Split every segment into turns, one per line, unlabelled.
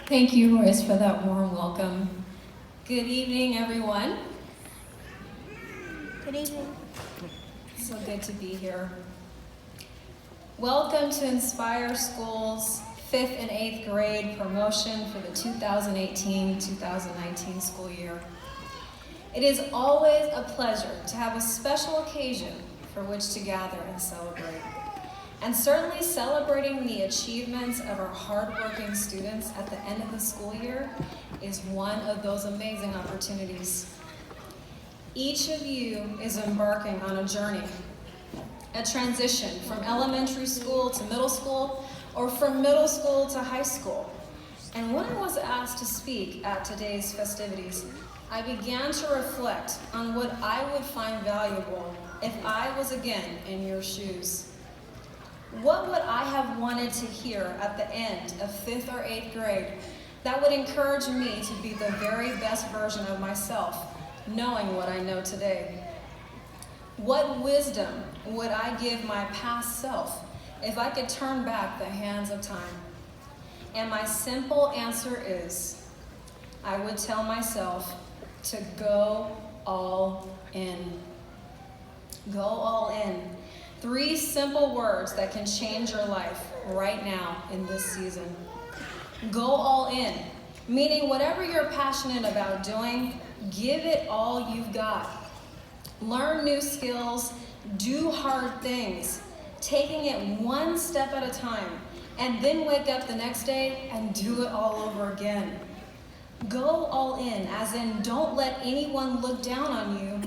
Thank you, Royce, for that warm welcome. Good evening, everyone.
Good evening.
So good to be here. Welcome to Inspire School's 5th and 8th grade promotion for the 2018-2019 school year. It is always a pleasure to have a special occasion for which to gather and celebrate. And certainly celebrating the achievements of our hardworking students at the end of the school year is one of those amazing opportunities. Each of you is embarking on a journey, a transition from elementary school to middle school, or from middle school to high school. And when I was asked to speak at today's festivities, I began to reflect on what I would find valuable if I was again in your shoes. What would I have wanted to hear at the end of 5th or 8th grade that would encourage me to be the very best version of myself, knowing what I know today? What wisdom would I give my past self if I could turn back the hands of time? And my simple answer is, I would tell myself to go all in. Go all in. 3 simple words that can change your life right now in this season. Go all in, meaning whatever you're passionate about doing, give it all you've got. Learn new skills, do hard things, taking it one step at a time, and then wake up the next day and do it all over again. Go all in, as in don't let anyone look down on you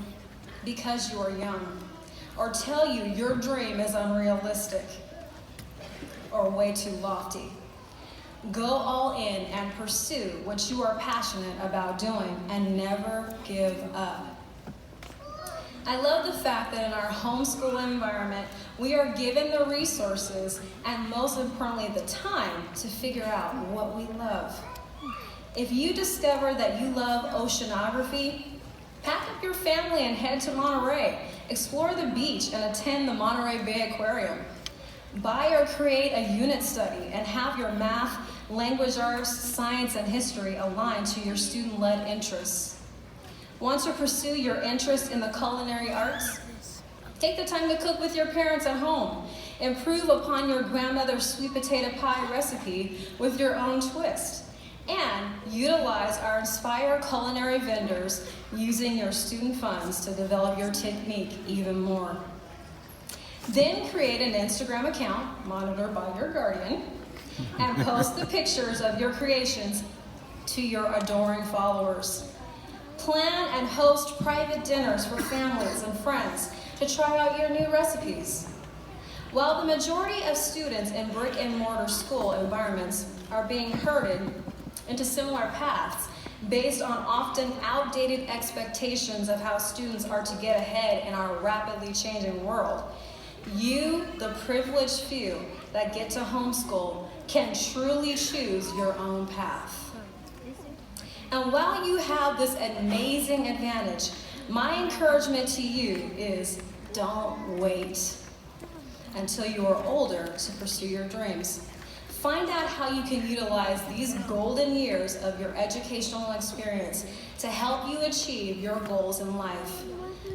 because you are young, or tell you your dream is unrealistic or way too lofty. Go all in and pursue what you are passionate about doing and never give up. I love the fact that in our homeschool environment, we are given the resources and most importantly the time to figure out what we love. If you discover that you love oceanography, pack up your family and head to Monterey. Explore the beach and attend the Monterey Bay Aquarium. Buy or create a unit study and have your math, language arts, science, and history aligned to your student-led interests. Want to pursue your interest in the culinary arts? Take the time to cook with your parents at home. Improve upon your grandmother's sweet potato pie recipe with your own twist. And utilize our Inspire culinary vendors using your student funds to develop your technique even more. Then create an Instagram account, monitored by your guardian, and post the pictures of your creations to your adoring followers. Plan and host private dinners for families and friends to try out your new recipes. While the majority of students in brick and mortar school environments are being herded into similar paths based on often outdated expectations of how students are to get ahead in our rapidly changing world, you, the privileged few that get to homeschool, can truly choose your own path. And while you have this amazing advantage, my encouragement to you is don't wait until you are older to pursue your dreams. Find out how you can utilize these golden years of your educational experience to help you achieve your goals in life.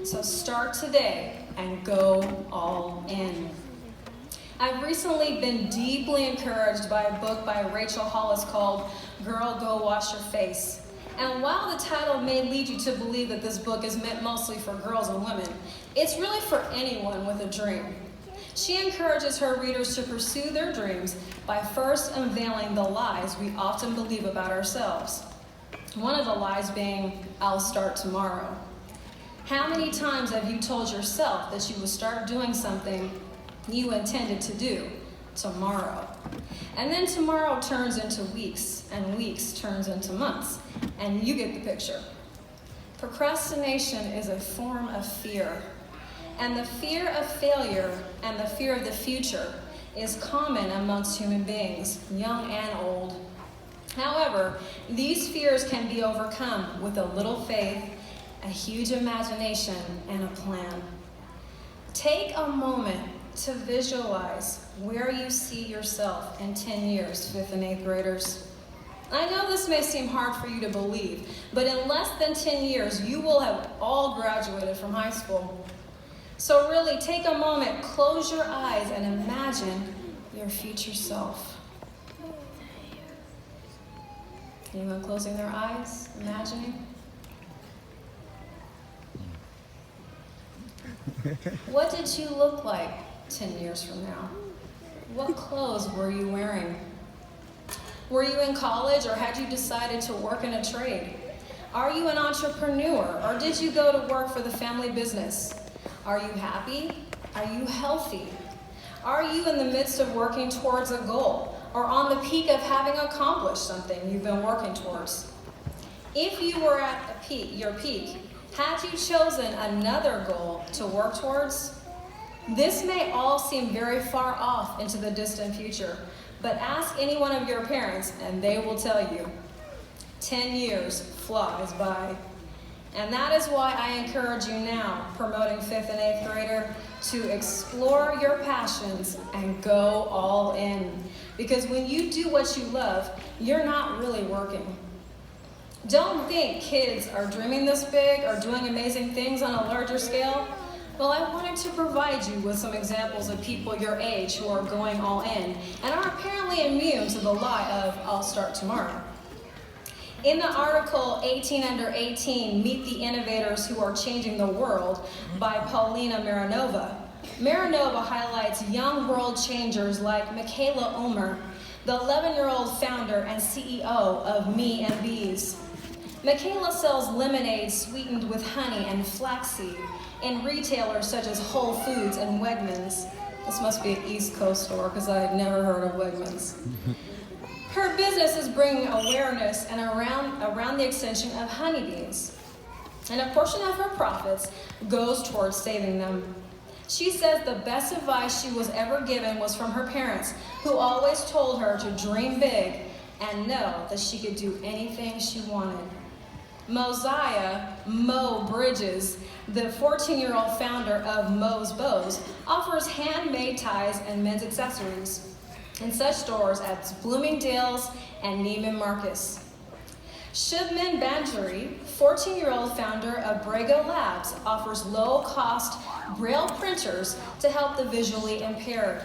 So start today and go all in. I've recently been deeply encouraged by a book by Rachel Hollis called Girl, Go Wash Your Face. And while the title may lead you to believe that this book is meant mostly for girls and women, it's really for anyone with a dream. She encourages her readers to pursue their dreams by first unveiling the lies we often believe about ourselves. One of the lies being, I'll start tomorrow. How many times have you told yourself that you would start doing something you intended to do tomorrow? And then tomorrow turns into weeks, and weeks turns into months, and you get the picture. Procrastination is a form of fear. And the fear of failure and the fear of the future is common amongst human beings, young and old. However, these fears can be overcome with a little faith, a huge imagination, and a plan. Take a moment to visualize where you see yourself in 10 years, 5th and 8th graders. I know this may seem hard for you to believe, but in less than 10 years, you will have all graduated from high school. So really, take a moment, close your eyes, and imagine your future self. Anyone closing their eyes, imagining? What did you look like 10 years from now? What clothes were you wearing? Were you in college, or had you decided to work in a trade? Are you an entrepreneur, or did you go to work for the family business? Are you happy? Are you healthy? Are you in the midst of working towards a goal, or on the peak of having accomplished something you've been working towards? If you were at your peak, had you chosen another goal to work towards? This may all seem very far off into the distant future, but ask any one of your parents and they will tell you, 10 years flies by. And that is why I encourage you now, promoting 5th and 8th grader, to explore your passions and go all in. Because when you do what you love, you're not really working. Don't think kids are dreaming this big or doing amazing things on a larger scale. Well, I wanted to provide you with some examples of people your age who are going all in and are apparently immune to the lie of, I'll start tomorrow. In the article 18 Under 18, Meet the Innovators Who Are Changing the World by Paulina Marinova, Marinova highlights young world changers like Michaela Ulmer, the 11-year-old founder and CEO of Me and Bees. Michaela sells lemonade sweetened with honey and flaxseed in retailers such as Whole Foods and Wegmans. This must be an East Coast store because I had never heard of Wegmans. Her business is bringing awareness and around the extension of honeybees. And a portion of her profits goes towards saving them. She says the best advice she was ever given was from her parents, who always told her to dream big and know that she could do anything she wanted. Mosiah Mo Bridges, the 14-year-old founder of Mo's Bows, offers handmade ties and men's accessories in such stores as Bloomingdale's and Neiman Marcus. Shubman Banjari, 14-year-old founder of Brago Labs, offers low-cost Braille printers to help the visually impaired.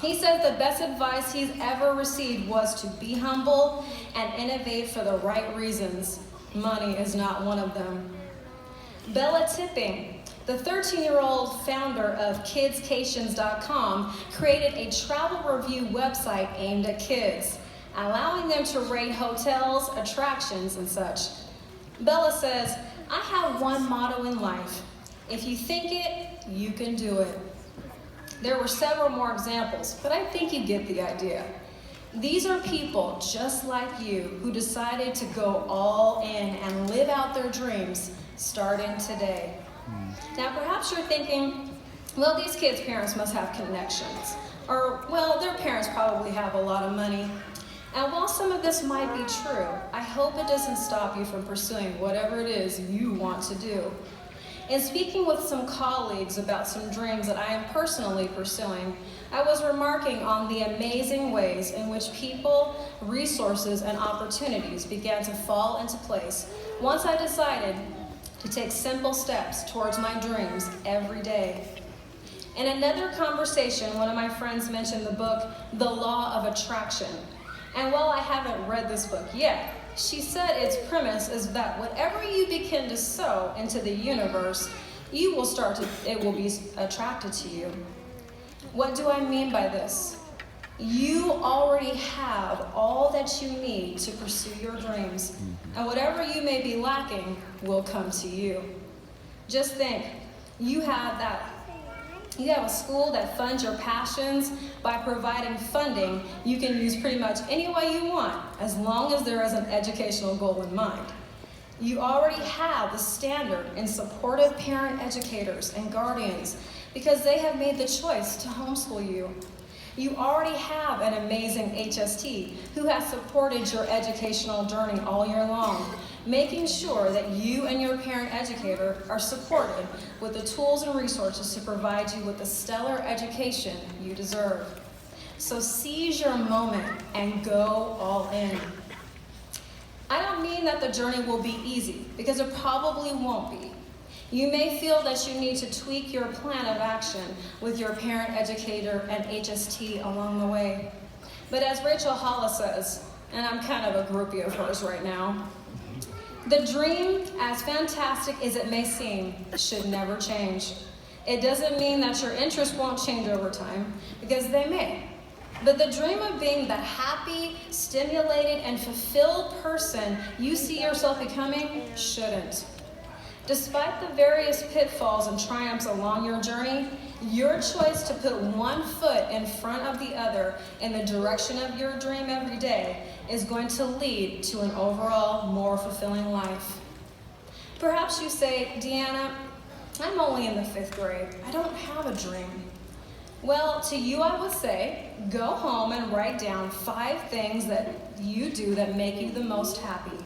He says the best advice he's ever received was to be humble and innovate for the right reasons. Money is not one of them. Bella Tipping, the 13-year-old founder of KidsCations.com, created a travel review website aimed at kids, allowing them to rate hotels, attractions, and such. Bella says, I have one motto in life. If you think it, you can do it. There were several more examples, but I think you get the idea. These are people just like you who decided to go all in and live out their dreams starting today. Now, perhaps you're thinking, well, these kids' parents must have connections. Or, well, their parents probably have a lot of money. And while some of this might be true, I hope it doesn't stop you from pursuing whatever it is you want to do. In speaking with some colleagues about some dreams that I am personally pursuing, I was remarking on the amazing ways in which people, resources, and opportunities began to fall into place once I decided to take simple steps towards my dreams every day. In another conversation, one of my friends mentioned the book, The Law of Attraction. And while I haven't read this book yet, she said its premise is that whatever you begin to sow into the universe, it will be attracted to you. What do I mean by this? You already have all that you need to pursue your dreams, and whatever you may be lacking will come to you. Just think, you have a school that funds your passions by providing funding you can use pretty much any way you want, as long as there is an educational goal in mind. You already have the standard and supportive parent educators and guardians because they have made the choice to homeschool you. You already have an amazing HST who has supported your educational journey all year long, making sure that you and your parent educator are supported with the tools and resources to provide you with the stellar education you deserve. So seize your moment and go all in. I don't mean that the journey will be easy, because it probably won't be. You may feel that you need to tweak your plan of action with your parent, educator, and HST along the way. But as Rachel Hollis says, and I'm kind of a groupie of hers right now, the dream, as fantastic as it may seem, should never change. It doesn't mean that your interests won't change over time, because they may. But the dream of being the happy, stimulated, and fulfilled person you see yourself becoming shouldn't. Despite the various pitfalls and triumphs along your journey, your choice to put one foot in front of the other in the direction of your dream every day is going to lead to an overall more fulfilling life. Perhaps you say, Deanna, I'm only in the 5th grade. I don't have a dream. Well, to you I would say, go home and write down 5 things that you do that make you the most happy.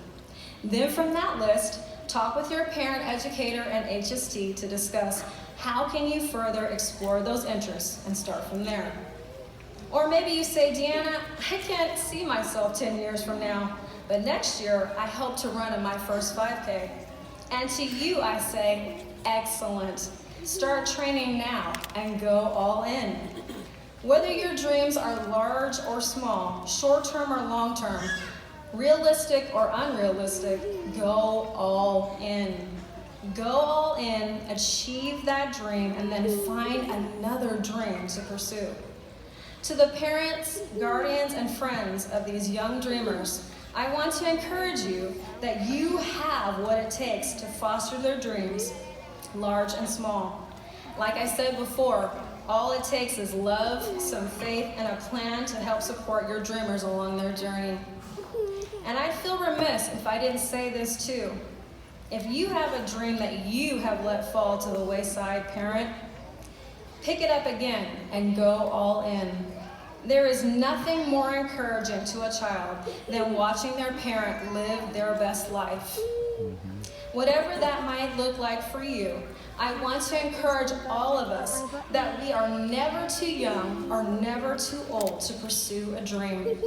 Then from that list, talk with your parent, educator, and HST to discuss how can you further explore those interests and start from there. Or maybe you say, Deanna, I can't see myself 10 years from now, but next year I hope to run in my first 5K. And to you I say, excellent. Start training now and go all in. Whether your dreams are large or small, short-term or long-term, realistic or unrealistic, go all in. Go all in, achieve that dream, and then find another dream to pursue. To the parents, guardians, and friends of these young dreamers, I want to encourage you that you have what it takes to foster their dreams, large and small. Like I said before, all it takes is love, some faith, and a plan to help support your dreamers along their journey. And I'd feel remiss if I didn't say this too. If you have a dream that you have let fall to the wayside, parent, pick it up again and go all in. There is nothing more encouraging to a child than watching their parent live their best life. Whatever that might look like for you, I want to encourage all of us that we are never too young or never too old to pursue a dream.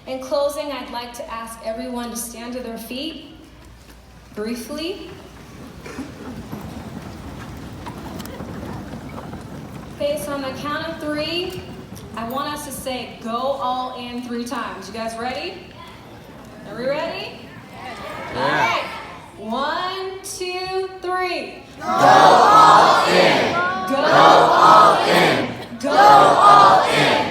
In closing, I'd like to ask everyone to stand to their feet briefly. Okay, so on the count of 3, I want us to say, go all in 3 times. You guys ready? Are we ready? Yeah. All right. 1, 2, 3. Go all in. Go all in. Go all in.